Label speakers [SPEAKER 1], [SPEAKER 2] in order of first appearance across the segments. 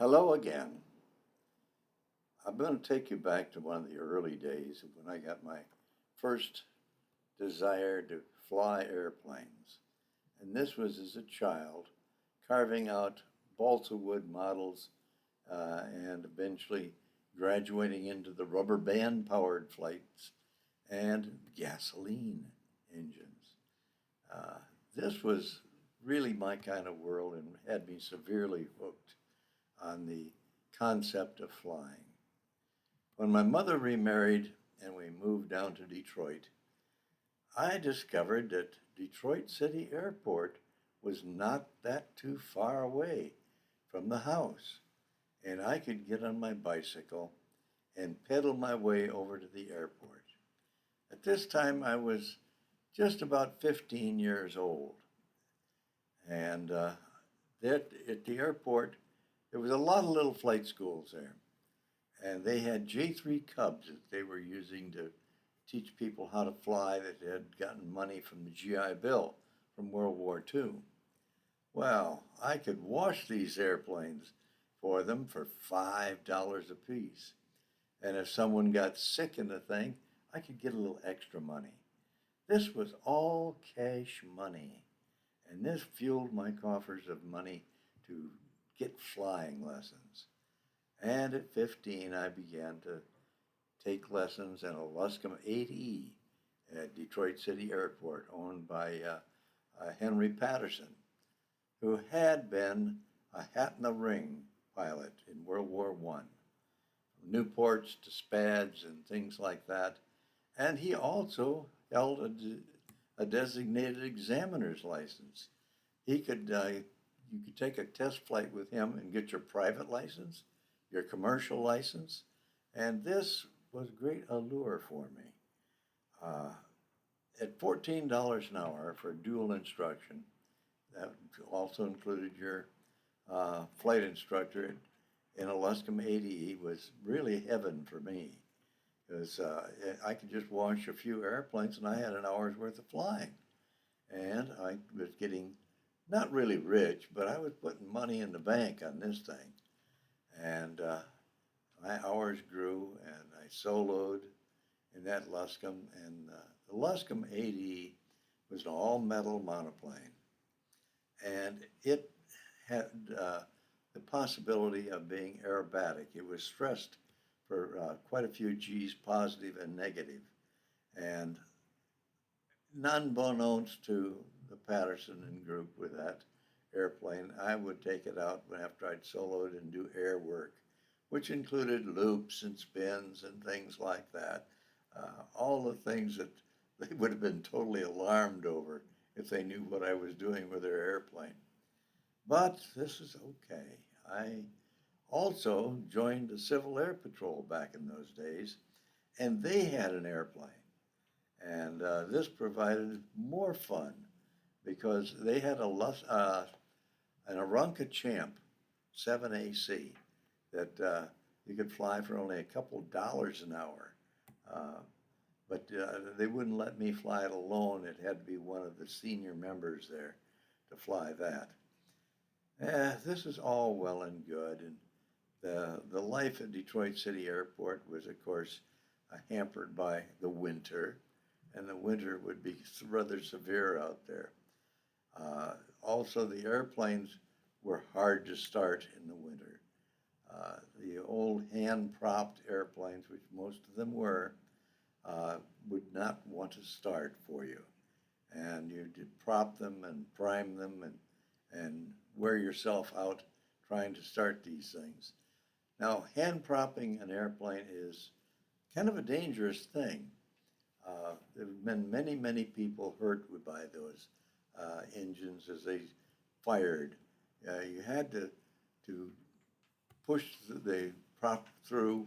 [SPEAKER 1] Hello again. I'm going to take you back to one of the early days when I got my first desire to fly airplanes. And this was as a child, carving out balsa wood models and eventually graduating into the rubber band powered flights and gasoline engines. Uh, this was really my kind of world and had me severely hooked on the concept of flying. When my mother remarried and we moved down to Detroit, I discovered that Detroit City Airport was not that too far away from the house, and I could get on my bicycle and pedal my way over to the airport. At this time, I was just about 15 years old, and that at the airport, there was a lot of little flight schools there. And they had J3 Cubs that they were using to teach people how to fly that had gotten money from the GI Bill from World War II. Well, I could wash these airplanes for them for $5 a piece. And if someone got sick in the thing, I could get a little extra money. This was all cash money. And this fueled my coffers of money to get flying lessons. And at 15, I began to take lessons in a Luscombe 8E at Detroit City Airport, owned by Henry Patterson, who had been a hat in the ring pilot in World War I, from Newports to Spads and things like that. And he also held a designated examiner's license. You could take a test flight with him and get your private license, your commercial license, and this was a great allure for me. Uh, at $14 an hour for dual instruction, that also included your flight instructor in a Luscombe 80 was really heaven for me because I could just wash a few airplanes and I had an hour's worth of flying. And I was getting not really rich, but I was putting money in the bank on this thing. And my hours grew, and I soloed in that Luscombe. And the Luscombe 80 was an all-metal monoplane, and it had the possibility of being aerobatic. It was stressed for quite a few G's, positive and negative. And unbeknownst to the Patterson and group with that airplane, I would take it out after I'd soloed and do air work, which included loops and spins and things like that. All the things that they would have been totally alarmed over if they knew what I was doing with their airplane. But this is okay. I also joined the Civil Air Patrol back in those days, and they had an airplane. And this provided more fun because they had an Aeronca Champ 7AC that you could fly for only a couple dollars an hour. Uh, but they wouldn't let me fly it alone. It had to be one of the senior members there to fly that. This is all well and good. And the life at Detroit City Airport was, of course, hampered by the winter, and the winter would be rather severe out there. Also, the airplanes were hard to start in the winter. The old hand-propped airplanes, which most of them were, would not want to start for you. And you did prop them and prime them and wear yourself out trying to start these things. Now, hand propping an airplane is kind of a dangerous thing. There have been many, many people hurt by those engines as they fired. You had to push the prop through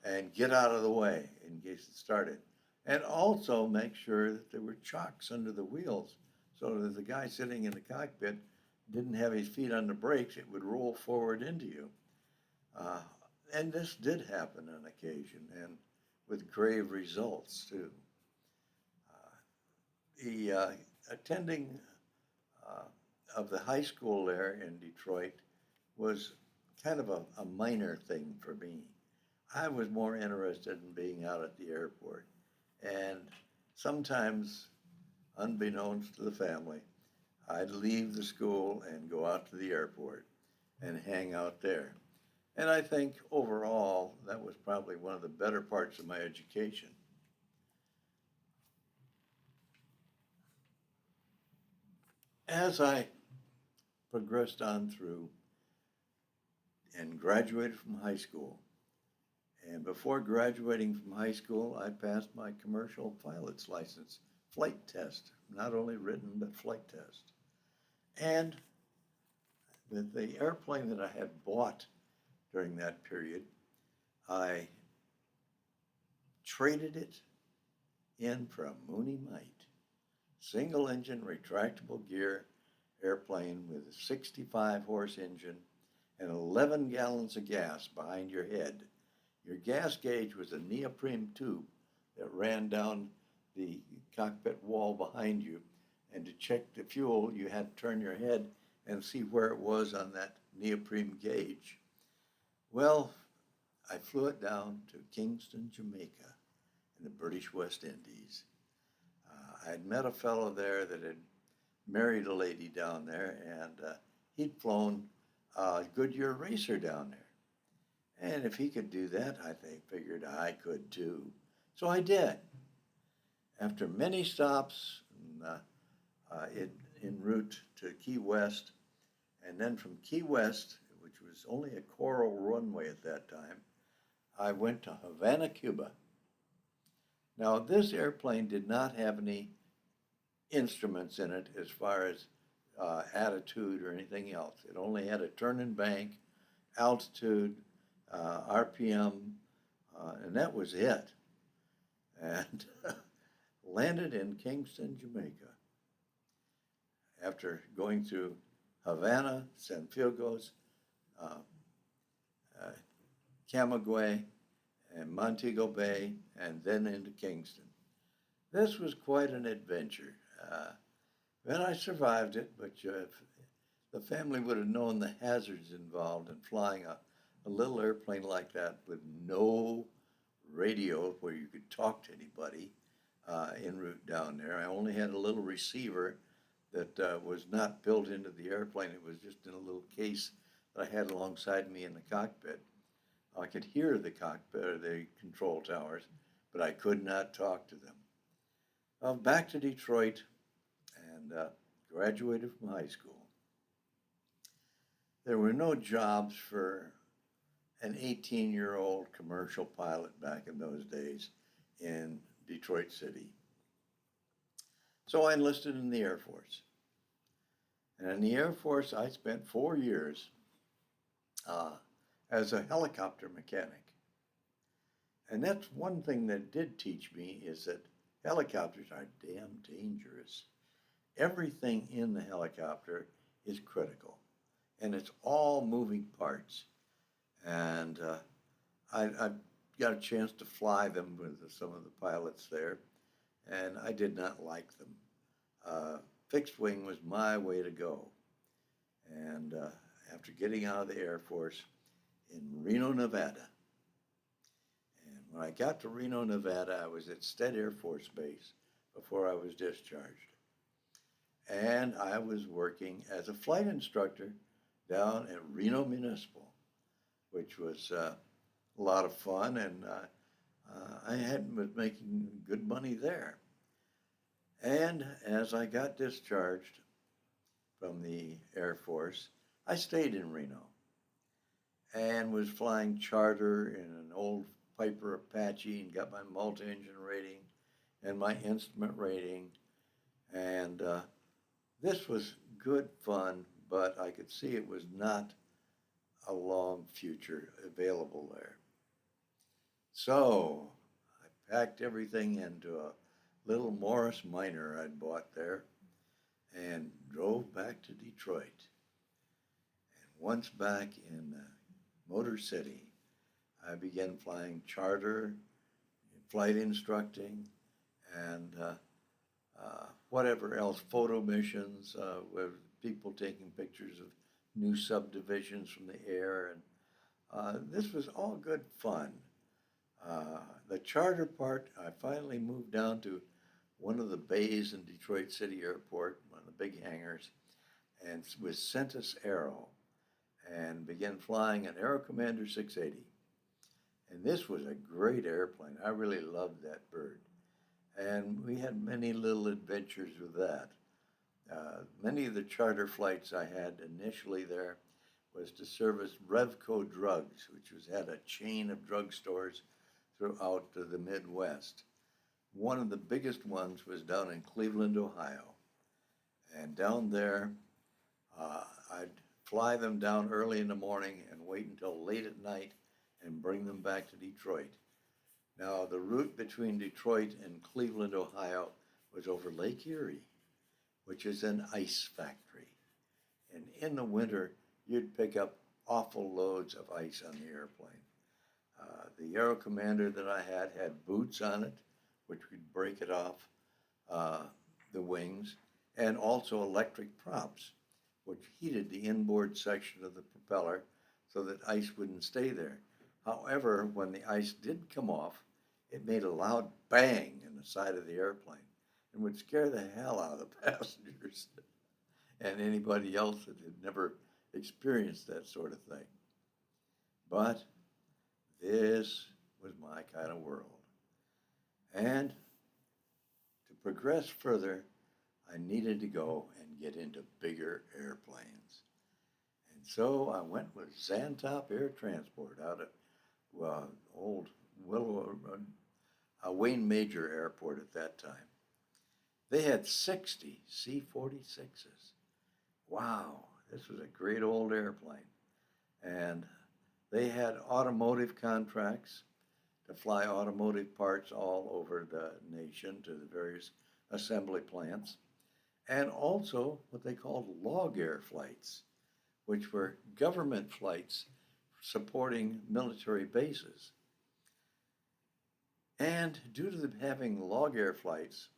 [SPEAKER 1] and get out of the way in case it started. And also make sure that there were chocks under the wheels so that the guy sitting in the cockpit didn't have his feet on the brakes, it would roll forward into you. Uh, and this did happen on occasion and with grave results too. The attending uh, of the high school there in Detroit was kind of a minor thing for me. I was more interested in being out at the airport. And sometimes, unbeknownst to the family, I'd leave the school and go out to the airport and hang out there. And I think overall, that was probably one of the better parts of my education. As I progressed on through and graduated from high school, and before graduating from high school, I passed my commercial pilot's license flight test, not only written, but flight test. And the airplane that I had bought during that period, I traded it in for a Mooney Mite, single engine retractable gear airplane with a 65 horse engine and 11 gallons of gas behind your head. Your gas gauge was a neoprene tube that ran down the cockpit wall behind you. And to check the fuel, you had to turn your head and see where it was on that neoprene gauge. Well, I flew it down to Kingston, Jamaica, in the British West Indies. I had met a fellow there that had married a lady down there, and he'd flown a Goodyear Racer down there. And if he could do that, figured I could too. So I did. After many stops en route to Key West, and then from Key West, which was only a coral runway at that time, I went to Havana, Cuba. Now, this airplane did not have any instruments in it as far as attitude or anything else. It only had a turn and bank, altitude, RPM, and that was it. And landed in Kingston, Jamaica. After going through Havana, Cienfuegos, Camagüey, and Montego Bay, and then into Kingston. This was quite an adventure. And I survived it, but the family would have known the hazards involved in flying a little airplane like that with no radio where you could talk to anybody en route down there. I only had a little receiver that was not built into the airplane. It was just in a little case that I had alongside me in the cockpit. I could hear the cockpit or the control towers, but I could not talk to them. Back to Detroit and graduated from high school. There were no jobs for an 18-year-old commercial pilot back in those days in Detroit City. So I enlisted in the Air Force. And in the Air Force, I spent 4 years as a helicopter mechanic. And that's one thing that did teach me is that helicopters are damn dangerous. Everything in the helicopter is critical, and it's all moving parts. And I got a chance to fly them with some of the pilots there, and I did not like them. Fixed wing was my way to go. And after getting out of the Air Force in Reno, Nevada, and when I got to Reno, Nevada, I was at Stead Air Force Base before I was discharged. And I was working as a flight instructor down at Reno Municipal, which was a lot of fun, and I was making good money there. And as I got discharged from the Air Force, I stayed in Reno and was flying charter in an old Piper Apache and got my multi-engine rating and my instrument rating. And this was good fun, but I could see it was not a long future available there. So I packed everything into a little Morris Minor I'd bought there and drove back to Detroit. And once back in Motor City, I began flying charter, flight instructing, and whatever else, photo missions with people taking pictures of new subdivisions from the air, and this was all good fun. The charter part, I finally moved down to one of the bays in Detroit City Airport, one of the big hangars, and with Centus Aero, and began flying an Aero Commander 680. And this was a great airplane. I really loved that bird. And we had many little adventures with that. Many of the charter flights I had initially there was to service Revco Drugs, which had a chain of drugstores throughout the Midwest. One of the biggest ones was down in Cleveland, Ohio. And down there, I'd fly them down early in the morning and wait until late at night and bring them back to Detroit. Now, the route between Detroit and Cleveland, Ohio was over Lake Erie, which is an ice factory. And in the winter, you'd pick up awful loads of ice on the airplane. The Aero Commander that I had boots on it, which would break it off the wings, and also electric props, which heated the inboard section of the propeller so that ice wouldn't stay there. However, when the ice did come off, it made a loud bang in the side of the airplane and would scare the hell out of the passengers and anybody else that had never experienced that sort of thing. But this was my kind of world. And to progress further, I needed to go and get into bigger airplanes. And so I went with Zantop Air Transport out at old Wayne Major Airport at that time. They had 60 C-46s. Wow, this was a great old airplane. And they had automotive contracts to fly automotive parts all over the nation to the various assembly plants, and also what they called log air flights, which were government flights supporting military bases. And due to them having log air flights,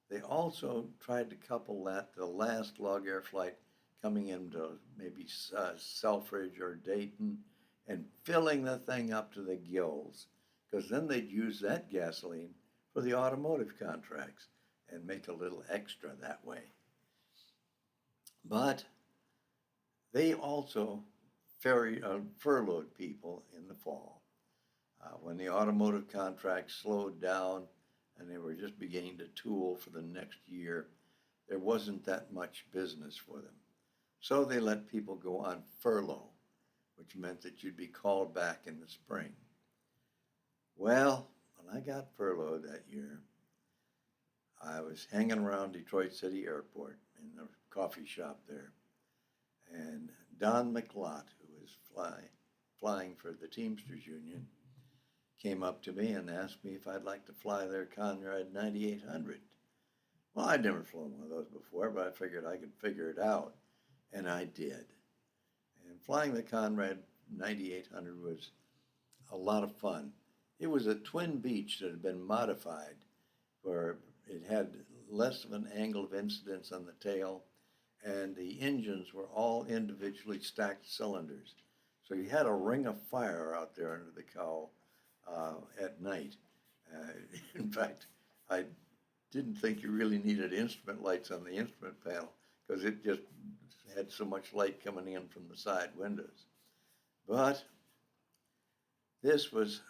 [SPEAKER 1] they also tried to couple that, the last log air flight coming into maybe Selfridge or Dayton, and filling the thing up to the gills, because then they'd use that gasoline for the automotive contracts and make a little extra that way. But they also furloughed people in the fall. When the automotive contracts slowed down and they were just beginning to tool for the next year, there wasn't that much business for them. So they let people go on furlough, which meant that you'd be called back in the spring. Well, when I got furloughed that year, I was hanging around Detroit City Airport in the coffee shop there, and Don McLott, who was flying for the Teamsters Union, came up to me and asked me if I'd like to fly their Conrad 9800. Well, I'd never flown one of those before, but I figured I could figure it out, and I did. And flying the Conrad 9800 was a lot of fun. It was a twin beach that had been modified where it had less of an angle of incidence on the tail, and the engines were all individually stacked cylinders. So you had a ring of fire out there under the cowl at night. In fact, I didn't think you really needed instrument lights on the instrument panel because it just had so much light coming in from the side windows. But this was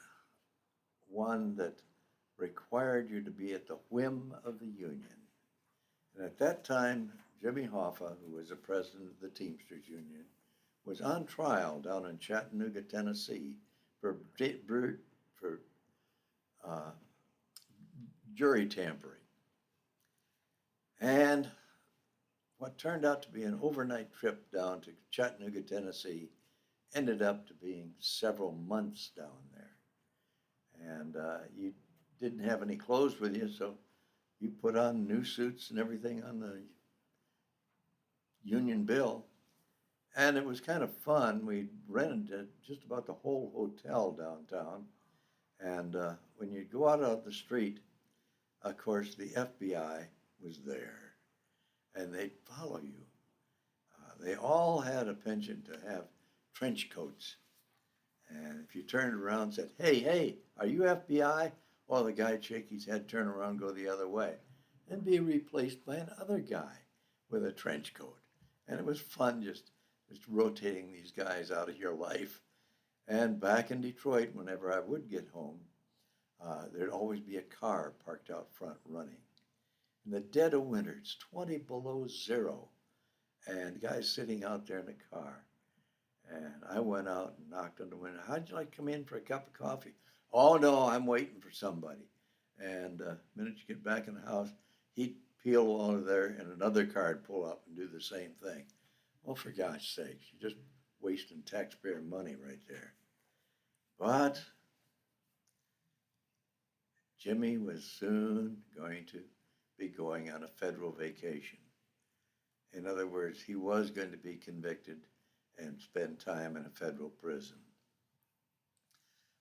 [SPEAKER 1] one that required you to be at the whim of the union. And at that time, Jimmy Hoffa, who was the president of the Teamsters Union, was on trial down in Chattanooga, Tennessee for jury tampering. And what turned out to be an overnight trip down to Chattanooga, Tennessee, ended up to being several months down there. And you didn't have any clothes with you, so you put on new suits and everything on the union bill. And it was kind of fun. We rented just about the whole hotel downtown. And when you go out on the street, of course, the FBI was there, and they'd follow you. They all had a penchant to have trench coats. And if you turned around and said, hey, hey, are you FBI? Well, the guy'd shake his head, turn around, go the other way, and be replaced by another guy with a trench coat. And it was fun just rotating these guys out of your life. And back in Detroit, whenever I would get home, there'd always be a car parked out front running. In the dead of winter, it's 20 below zero, and guys sitting out there in the car. And I went out and knocked on the window. How'd you like to come in for a cup of coffee? Oh, no, I'm waiting for somebody. And the minute you get back in the house, he'd peel out of there and another car would pull up and do the same thing. Well, for gosh sakes, you're just wasting taxpayer money right there. But Jimmy was soon going to be going on a federal vacation. In other words, he was going to be convicted and spend time in a federal prison.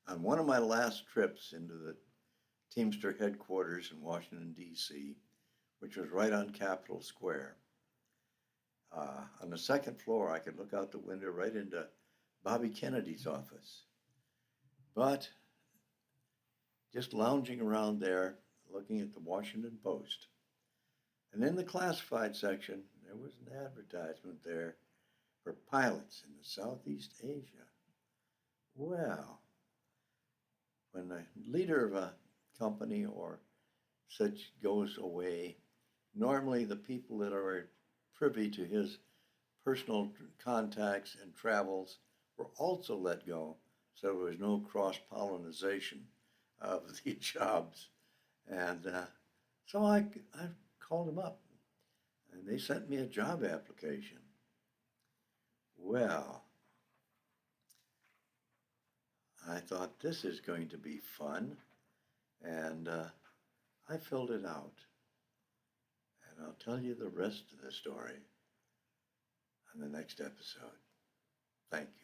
[SPEAKER 1] On one of my last trips into the Teamster headquarters in Washington, D.C., which was right on Capitol Square, on the second floor, I could look out the window right into Bobby Kennedy's office. But just lounging around there, looking at the Washington Post, and in the classified section, there was an advertisement there for pilots in the Southeast Asia. Well, when the leader of a company or such goes away, normally the people that are privy to his personal contacts and travels were also let go, so there was no cross-pollination of the jobs. And so I called them up, and they sent me a job application. Well, I thought this is going to be fun, and I filled it out. And I'll tell you the rest of the story on the next episode. Thank you.